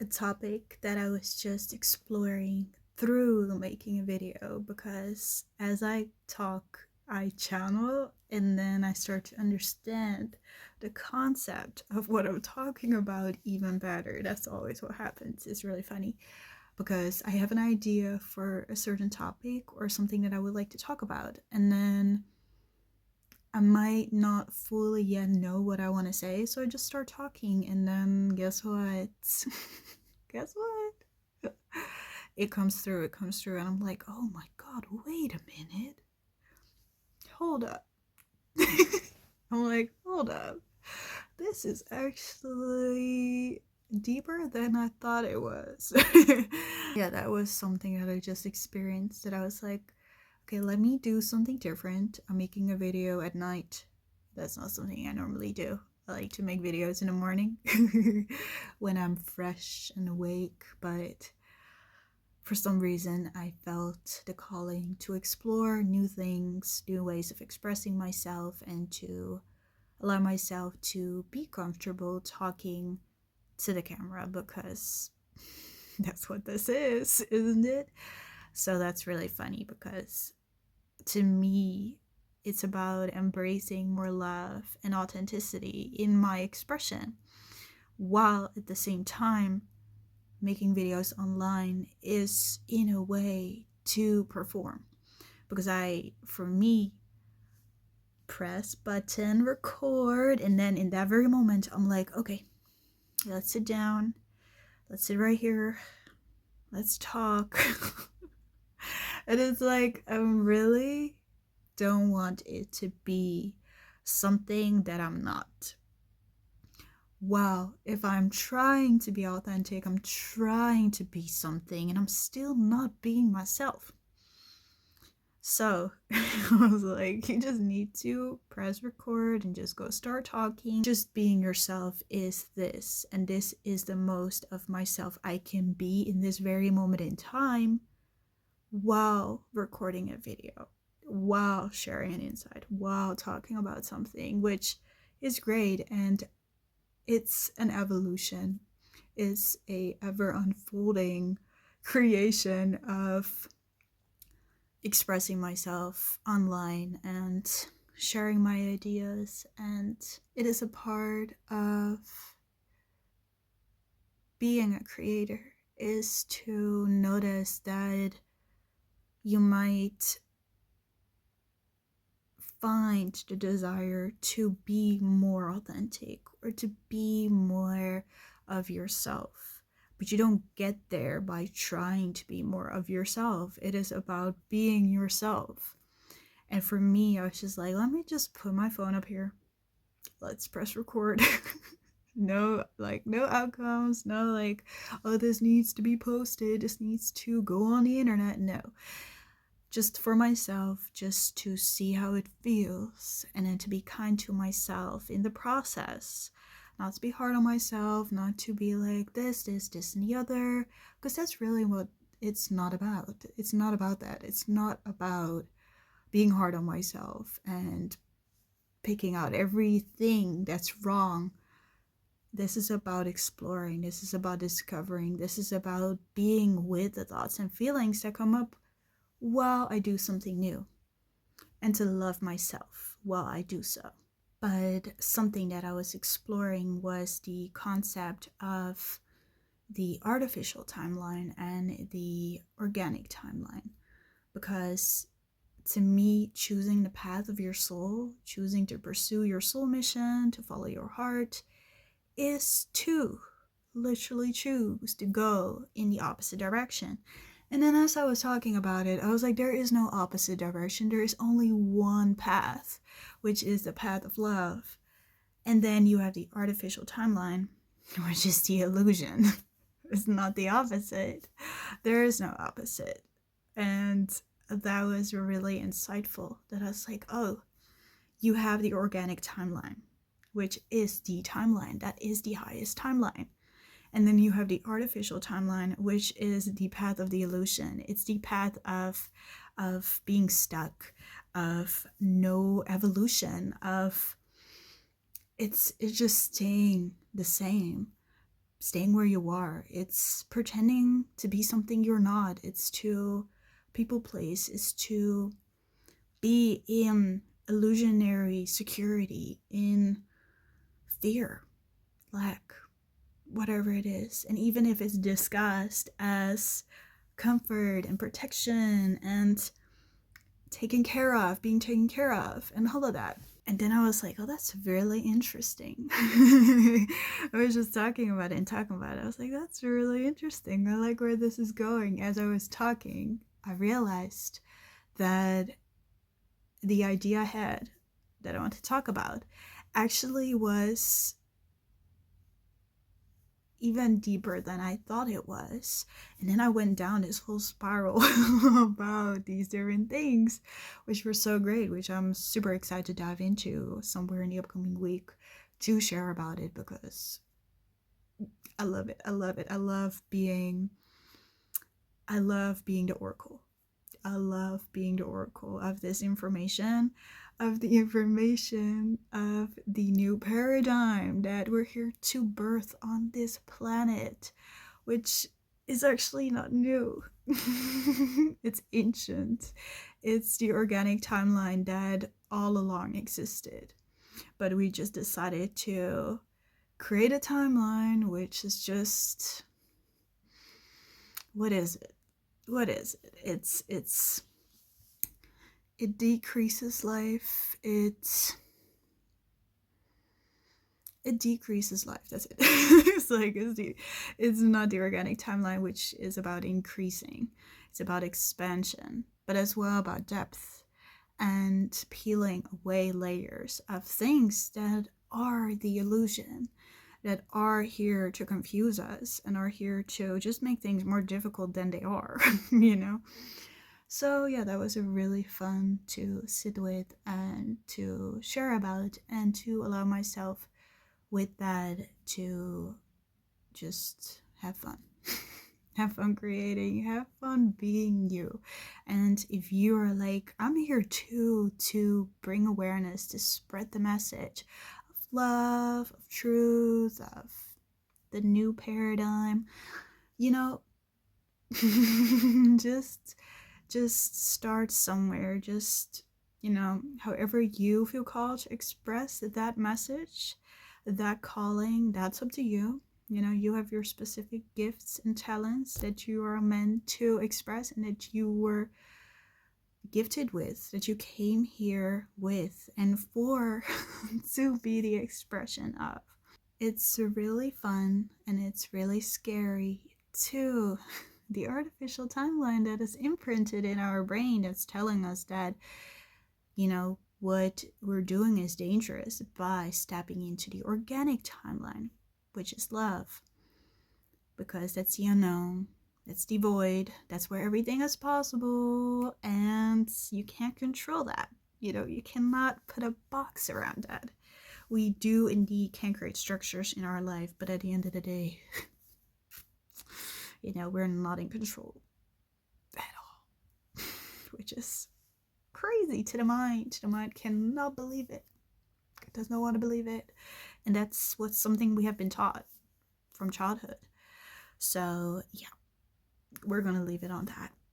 a topic that I was just exploring through making a video, because as I talk, I channel and then I start to understand the concept of what I'm talking about even better. That's always what happens. It's really funny because I have an idea for a certain topic or something that I would like to talk about, and then I might not fully yet know what I want to say, so I just start talking, and then guess what? Guess what? It comes through, and I'm like, oh my god, wait a minute. Hold up. I'm like, hold up. This is actually deeper than I thought it was. Yeah, that was something that I just experienced, that I was like, okay, let me do something different. I'm making a video at night. That's not something I normally do. I like to make videos in the morning when I'm fresh and awake, but for some reason I felt the calling to explore new things, new ways of expressing myself, and to allow myself to be comfortable talking to the camera, because that's what this is, isn't it? So that's really funny, because to me, it's about embracing more love and authenticity in my expression, while at the same time, making videos online is in a way to perform. Because for me, press button, record, and then in that very moment, I'm like, okay, let's sit down, let's sit right here, let's talk. And it's like, I really don't want it to be something that I'm not. Wow, if I'm trying to be authentic, I'm trying to be something, and I'm still not being myself. So I was like, you just need to press record and just go start talking. Just being yourself is this, and this is the most of myself I can be in this very moment in time, while recording a video, while sharing an insight, while talking about something, which is great. And it's an evolution, it's a ever unfolding creation of expressing myself online and sharing my ideas. And it is a part of being a creator, is to notice that you might find the desire to be more authentic or to be more of yourself. But you don't get there by trying to be more of yourself. It is about being yourself. And for me, I was just like, let me just put my phone up here. Let's press record. No outcomes, no like, oh, this needs to be posted, this needs to go on the internet. No, just for myself, just to see how it feels, and then to be kind to myself in the process. Not to be hard on myself, not to be like this, and the other, because that's really what it's not about. It's not about that. It's not about being hard on myself and picking out everything that's wrong. This is about exploring. This is about discovering. This is about being with the thoughts and feelings that come up while I do something new, and to love myself while I do so. But something that I was exploring was the concept of the artificial timeline and the organic timeline. Because to me, choosing the path of your soul, choosing to pursue your soul mission, to follow your heart, is to literally choose to go in the opposite direction. And then as I was talking about it, I was like, there is no opposite direction. There is only one path, which is the path of love. And then you have the artificial timeline, which is the illusion. It's not the opposite. There is no opposite. And that was really insightful, that I was like, oh, you have the organic timeline, which is the timeline. That is the highest timeline. And then you have the artificial timeline, which is the path of the illusion. It's the path of being stuck, of no evolution, of it's just staying the same. staying where you are. It's pretending to be something you're not. It's to people place. It's to be in illusionary security, in fear, lack, whatever it is. And even if it's disguised as comfort and protection and taken care of, being taken care of, and all of that. And then I was like, oh, that's really interesting. I was just talking about it. I was like, that's really interesting. I like where this is going. As I was talking, I realized that the idea I had that I want to talk about actually was even deeper than I thought it was. And then I went down this whole spiral about these different things, which were so great, which I'm super excited to dive into somewhere in the upcoming week to share about it, because I love it. I love it. I love being the oracle. I love being the oracle of this information, of the new paradigm that we're here to birth on this planet, which is actually not new. It's ancient. It's the organic timeline that all along existed. But we just decided to create a timeline which is just, what is it? It decreases life. It decreases life. That's it. It's not the organic timeline, which is about increasing. It's about expansion, but as well about depth and peeling away layers of things that are the illusion, that are here to confuse us and are here to just make things more difficult than they are, you know? So yeah, that was a really fun to sit with and to share about, and to allow myself with that to just have fun. Have fun creating, have fun being you. And if you are like, I'm here too to bring awareness, to spread the message of love, of truth, of the new paradigm, you know, just start somewhere. Just, you know, however you feel called to express that message, that calling, that's up to you. You know, you have your specific gifts and talents that you are meant to express and that you were gifted with, that you came here with and for to be the expression of. It's really fun and it's really scary too. The artificial timeline that is imprinted in our brain that's telling us that, you know, what we're doing is dangerous, by stepping into the organic timeline, which is love. Because that's the unknown, that's the void, that's where everything is possible, and you can't control that. You know, you cannot put a box around that. We do indeed can create structures in our life, but at the end of the day, you know, we're not in control at all. Which is crazy to the mind. The mind cannot believe it. It does not want to believe it. And that's what's something we have been taught from childhood. So yeah, we're gonna leave it on that.